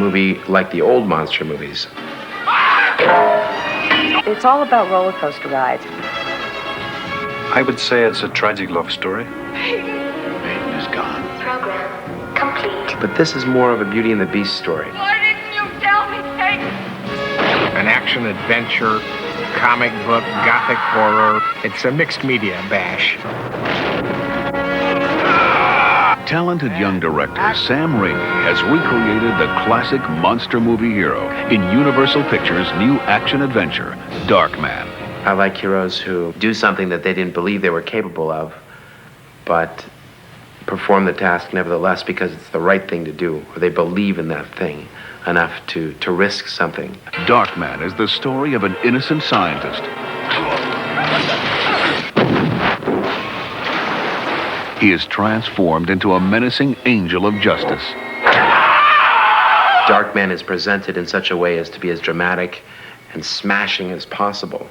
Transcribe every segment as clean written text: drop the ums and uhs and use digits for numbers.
movie like the old monster movies. It's all about roller coaster rides. I would say it's a tragic love story. Peyton is gone. Program complete. But this is more of a Beauty and the Beast story. Why didn't you tell me, Peyton? An action-adventure, comic book, gothic horror. It's a mixed media bash. Talented young director Sam Raimi has recreated the classic monster movie hero in Universal Pictures' new action-adventure, Darkman. I like heroes who do something that they didn't believe they were capable of, but perform the task nevertheless because it's the right thing to do, or they believe in that thing enough to risk something. Darkman is the story of an innocent scientist. He is transformed into a menacing angel of justice. Darkman is presented in such a way as to be as dramatic and smashing as possible,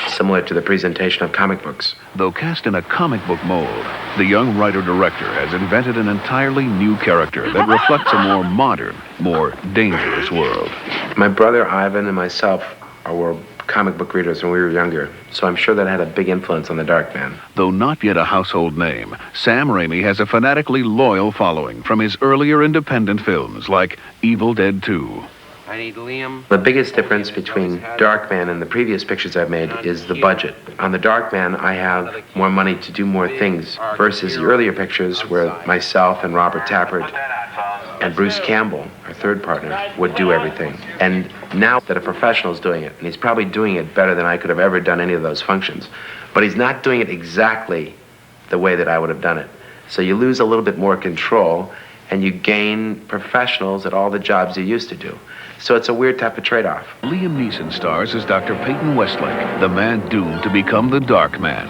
similar to the presentation of comic books. Though cast in a comic book mold, the young writer-director has invented an entirely new character that reflects a more modern, more dangerous world. My brother Ivan and myself were comic book readers when we were younger, so I'm sure that had a big influence on the Darkman. Though not yet a household name, Sam Raimi has a fanatically loyal following from his earlier independent films like Evil Dead 2. I need Liam. The biggest difference between Darkman and the previous pictures I've made is the budget. On the Darkman, I have more money to do more things versus the earlier pictures where myself and Robert Tappert and Bruce Campbell, our third partner, would do everything. And now that a professional is doing it, and he's probably doing it better than I could have ever done any of those functions, but he's not doing it exactly the way that I would have done it. So you lose a little bit more control, and you gain professionals at all the jobs you used to do. So it's a weird type of trade-off. Liam Neeson stars as Dr. Peyton Westlake, the man doomed to become the Darkman.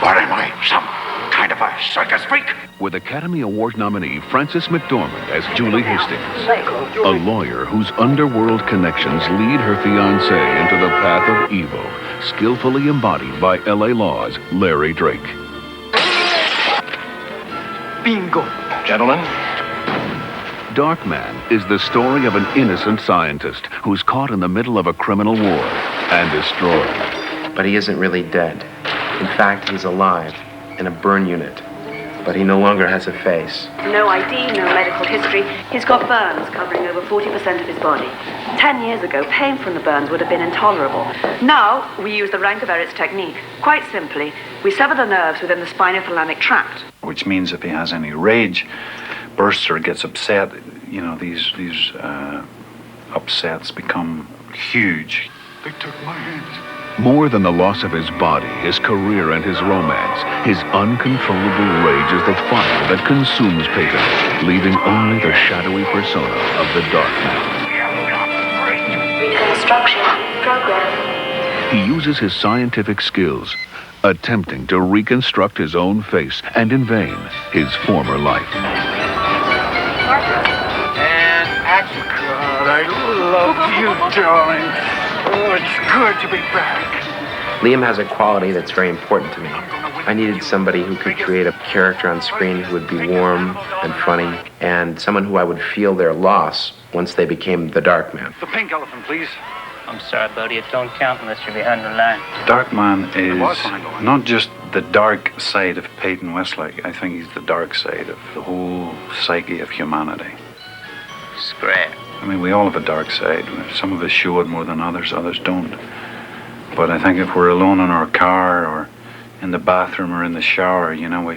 What am I, some kind of a circus freak? With Academy Award nominee Frances McDormand as Julie Hastings, a lawyer whose underworld connections lead her fiancé into the path of evil, skillfully embodied by L.A. Law's Larry Drake. Bingo. Gentlemen. Darkman is the story of an innocent scientist who's caught in the middle of a criminal war and destroyed. But he isn't really dead. In fact, he's alive in a burn unit. But he no longer has a face. No ID, no medical history. He's got burns covering over 40% of his body. 10 years ago, pain from the burns would have been intolerable. Now, we use the Rank-of-Eretz technique. Quite simply, we sever the nerves within the spinothalamic tract. Which means if he has any rage bursts or gets upset, you know, these upsets become huge. They took my hands. More than the loss of his body, his career, and his romance, his uncontrollable rage is the fire that consumes Peyton, leaving only the shadowy persona of the Darkman. Reconstruction program. He uses his scientific skills, attempting to reconstruct his own face, and in vain, his former life. And action. God, I love you, darling. Oh, it's good to be back. Liam has a quality that's very important to me. I needed somebody who could create a character on screen who would be warm and funny, and someone who I would feel their loss once they became the Darkman. The pink elephant, please. I'm sorry, buddy. It don't count unless you're behind the line. Darkman is not just the dark side of Peyton Westlake. I think he's the dark side of the whole psyche of humanity. Scrap. I mean, we all have a dark side. Some of us show it more than others don't. But I think if we're alone in our car or in the bathroom or in the shower, you know, we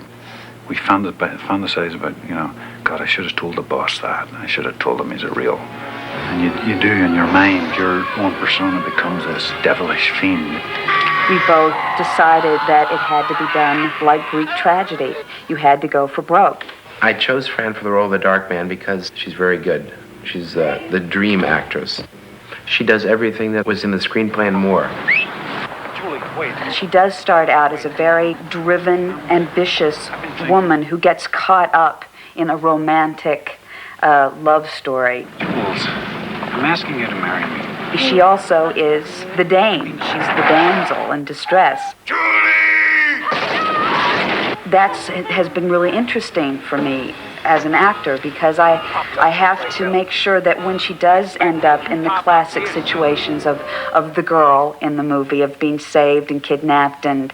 fantasize about, you know, God, I should have told the boss that. I should have told him he's a real. And you do in your mind. Your own persona becomes this devilish fiend. We both decided that it had to be done like Greek tragedy. You had to go for broke. I chose Fran for the role of the Darkman because she's very good. She's the dream actress. She does everything that was in the screenplay and more. Julie, wait. She does start out as a very driven, ambitious woman who gets caught up in a romantic love story. Jules, I'm asking you to marry me. She also is the dame. She's the damsel in distress. Julie! has been really interesting for me as an actor, because I have to make sure that when she does end up in the classic situations of the girl in the movie, of being saved and kidnapped and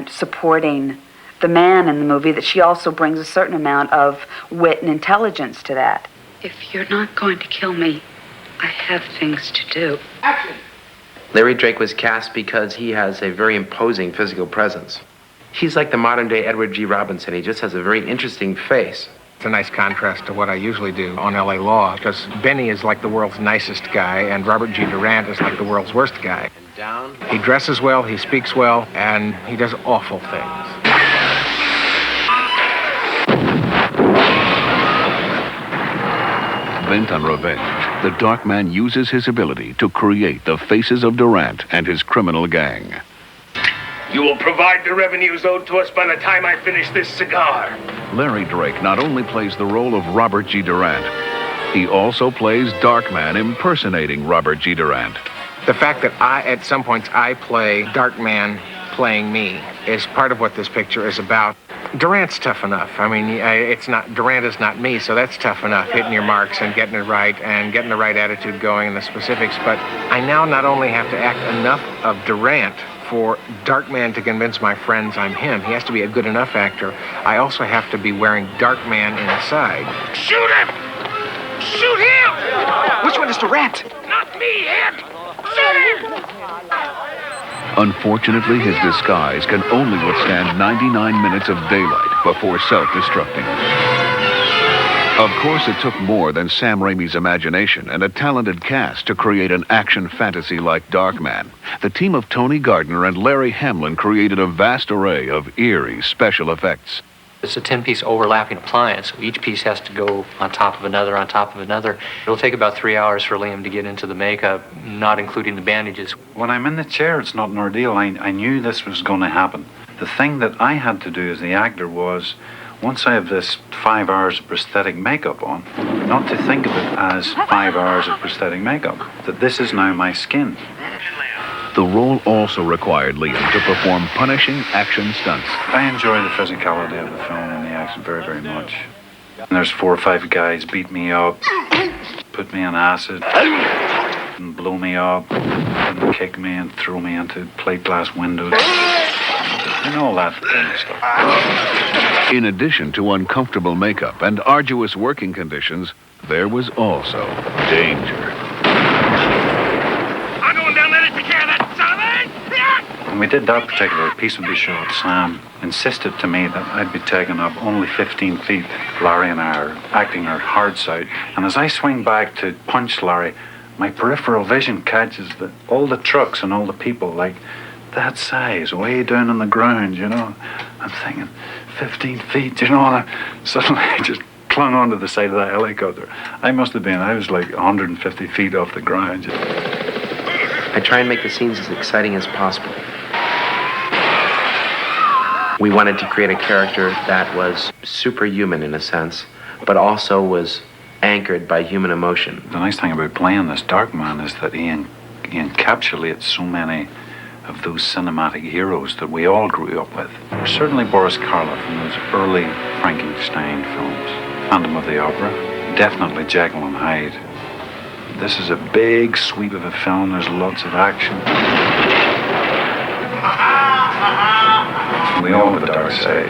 supporting the man in the movie, that she also brings a certain amount of wit and intelligence to that. If you're not going to kill me, I have things to do. Action! Larry Drake was cast because he has a very imposing physical presence. He's like the modern-day Edward G. Robinson. He just has a very interesting face. It's a nice contrast to what I usually do on LA Law, because Benny is like the world's nicest guy, and Robert G. Durant is like the world's worst guy. And down. He dresses well, he speaks well, and he does awful things. Bent on revenge, the Darkman uses his ability to create the faces of Durant and his criminal gang. You will provide the revenues owed to us by the time I finish this cigar. Larry Drake not only plays the role of Robert G. Durant, he also plays Darkman impersonating Robert G. Durant. The fact that at some points I play Darkman playing me is part of what this picture is about. Durant's tough enough. I mean, Durant is not me, so that's tough enough, hitting your marks and getting it right and getting the right attitude going and the specifics. But I now not only have to act enough of Durant for Darkman to convince my friends I'm him. He has to be a good enough actor. I also have to be wearing Darkman inside. Shoot him! Shoot him! Which one is Durant? Not me, him! Shoot him! Unfortunately, his disguise can only withstand 99 minutes of daylight before self-destructing. Of course, it took more than Sam Raimi's imagination and a talented cast to create an action fantasy like Darkman. The team of Tony Gardner and Larry Hamlin created a vast array of eerie special effects. It's a 10-piece overlapping appliance, so each piece has to go on top of another, on top of another. It'll take about 3 hours for Liam to get into the makeup, not including the bandages. When I'm in the chair, it's not an ordeal. I knew this was going to happen. The thing that I had to do as the actor was, once I have this 5 hours of prosthetic makeup on, not to think of it as 5 hours of prosthetic makeup, that this is now my skin. The role also required Liam to perform punishing action stunts. I enjoy the physicality of the film and the action very, very much. And there's 4 or 5 guys beat me up, put me on acid, and blow me up, and kick me and throw me into plate glass windows. And all that kind of stuff. In addition to uncomfortable makeup and arduous working conditions, there was also danger. I'm going down there to take care of that son. When we did that particular piece of the shot, Sam insisted to me that I'd be taken up only 15 feet. Larry and I are acting our hearts out, and as I swing back to punch Larry, my peripheral vision catches all the trucks and all the people, like that size, way down on the ground, you know. I'm thinking, 15 feet, you know, and I suddenly just clung onto the side of that helicopter. I was like 150 feet off the ground. I try and make the scenes as exciting as possible. We wanted to create a character that was superhuman in a sense, but also was anchored by human emotion. The nice thing about playing this Darkman is that he encapsulates so many of those cinematic heroes that we all grew up with. Certainly Boris Karloff from those early Frankenstein films, Phantom of the Opera, definitely Jekyll and Hyde. This is a big sweep of a film. There's lots of action. We all have a dark side.